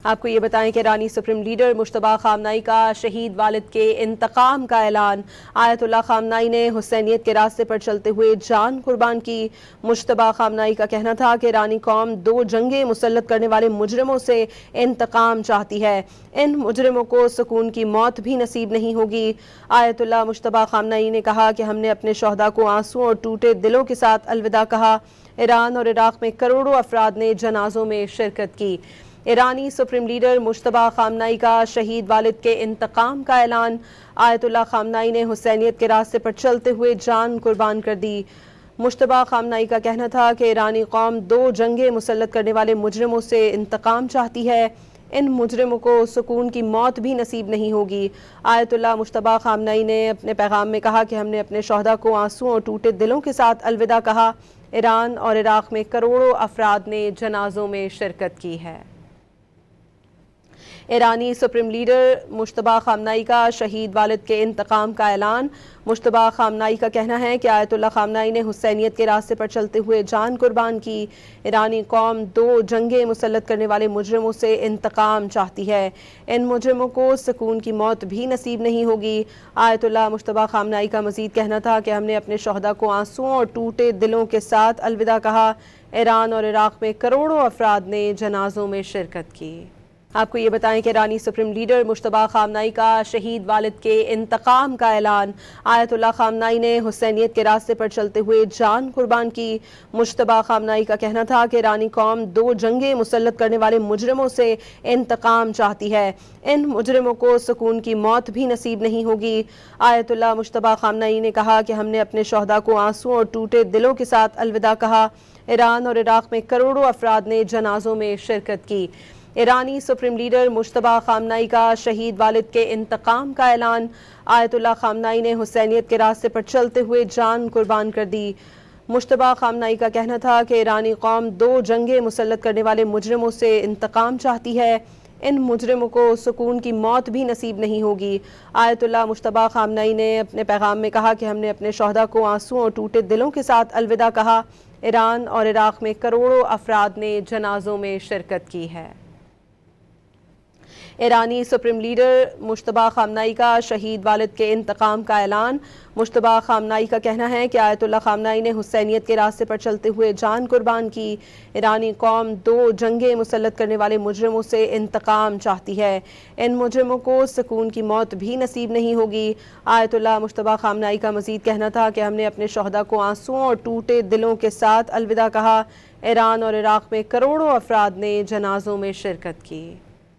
آپ کو یہ بتائیں کہ ایرانی سپریم لیڈر مجتبیٰ خامنائی کا شہید والد کے انتقام کا اعلان۔ آیت اللہ خامنائی نے حسینیت کے راستے پر چلتے ہوئے جان قربان کی۔ مجتبیٰ خامنائی کا کہنا تھا کہ ایرانی قوم 2 جنگیں مسلط کرنے والے مجرموں سے انتقام چاہتی ہے۔ ان مجرموں کو سکون کی موت بھی نصیب نہیں ہوگی۔ آیت اللہ مجتبیٰ خامنائی نے کہا کہ ہم نے اپنے شہداء کو آنسوں اور ٹوٹے دلوں کے ساتھ الوداع کہا۔ ایران اور عراق میں کروڑوں افراد نے جنازوں میں شرکت کی۔ ایرانی سپریم لیڈر مجتبیٰ خامنائی کا شہید والد کے انتقام کا اعلان۔ آیت اللہ خامنائی نے حسینیت کے راستے پر چلتے ہوئے جان قربان کر دی۔ مجتبیٰ خامنائی کا کہنا تھا کہ ایرانی قوم 2 جنگیں مسلط کرنے والے مجرموں سے انتقام چاہتی ہے۔ ان مجرموں کو سکون کی موت بھی نصیب نہیں ہوگی۔ آیت اللہ مجتبیٰ خامنائی نے اپنے پیغام میں کہا کہ ہم نے اپنے شہداء کو آنسوں اور ٹوٹے دلوں کے ساتھ الوداع کہا۔ ایران اور عراق میں کروڑوں افراد نے جنازوں میں شرکت کی ہے۔ ایرانی سپریم لیڈر مجتبیٰ خامنائی کا شہید والد کے انتقام کا اعلان۔ مجتبیٰ خامنائی کا کہنا ہے کہ آیت اللہ خامنائی نے حسینیت کے راستے پر چلتے ہوئے جان قربان کی۔ ایرانی قوم 2 جنگیں مسلط کرنے والے مجرموں سے انتقام چاہتی ہے۔ ان مجرموں کو سکون کی موت بھی نصیب نہیں ہوگی۔ آیت اللہ مجتبیٰ خامنائی کا مزید کہنا تھا کہ ہم نے اپنے شہداء کو آنسوں اور ٹوٹے دلوں کے ساتھ الوداع کہا۔ ایران اور عراق میں کروڑوں افراد نے جنازوں میں شرکت کی۔ آپ کو یہ بتائیں کہ ایرانی سپریم لیڈر مجتبیٰ خامنائی کا شہید والد کے انتقام کا اعلان۔ آیت اللہ خامنائی نے حسینیت کے راستے پر چلتے ہوئے جان قربان کی۔ مجتبیٰ خامنائی کا کہنا تھا کہ ایرانی قوم 2 جنگیں مسلط کرنے والے مجرموں سے انتقام چاہتی ہے۔ ان مجرموں کو سکون کی موت بھی نصیب نہیں ہوگی۔ آیت اللہ مجتبیٰ خامنائی نے کہا کہ ہم نے اپنے شہداء کو آنسوں اور ٹوٹے دلوں کے ساتھ الوداع کہا۔ ایران اور عراق میں کروڑوں افراد نے جنازوں میں شرکت کی۔ ایرانی سپریم لیڈر مجتبیٰ خامنائی کا شہید والد کے انتقام کا اعلان۔ آیت اللہ خامنائی نے حسینیت کے راستے پر چلتے ہوئے جان قربان کر دی۔ مجتبیٰ خامنائی کا کہنا تھا کہ ایرانی قوم 2 جنگیں مسلط کرنے والے مجرموں سے انتقام چاہتی ہے۔ ان مجرموں کو سکون کی موت بھی نصیب نہیں ہوگی۔ آیت اللہ مجتبیٰ خامنائی نے اپنے پیغام میں کہا کہ ہم نے اپنے شہداء کو آنسوں اور ٹوٹے دلوں کے ساتھ الوداع کہا۔ ایران اور عراق میں کروڑوں افراد نے جنازوں میں شرکت کی ہے۔ ایرانی سپریم لیڈر مجتبیٰ خامنائی کا شہید والد کے انتقام کا اعلان۔ مجتبیٰ خامنائی کا کہنا ہے کہ آیت اللہ خامنائی نے حسینیت کے راستے پر چلتے ہوئے جان قربان کی۔ ایرانی قوم 2 جنگیں مسلط کرنے والے مجرموں سے انتقام چاہتی ہے۔ ان مجرموں کو سکون کی موت بھی نصیب نہیں ہوگی۔ آیت اللہ مجتبیٰ خامنائی کا مزید کہنا تھا کہ ہم نے اپنے شہداء کو آنسوں اور ٹوٹے دلوں کے ساتھ الوداع کہا۔ ایران اور عراق میں کروڑوں افراد نے جنازوں میں شرکت کی۔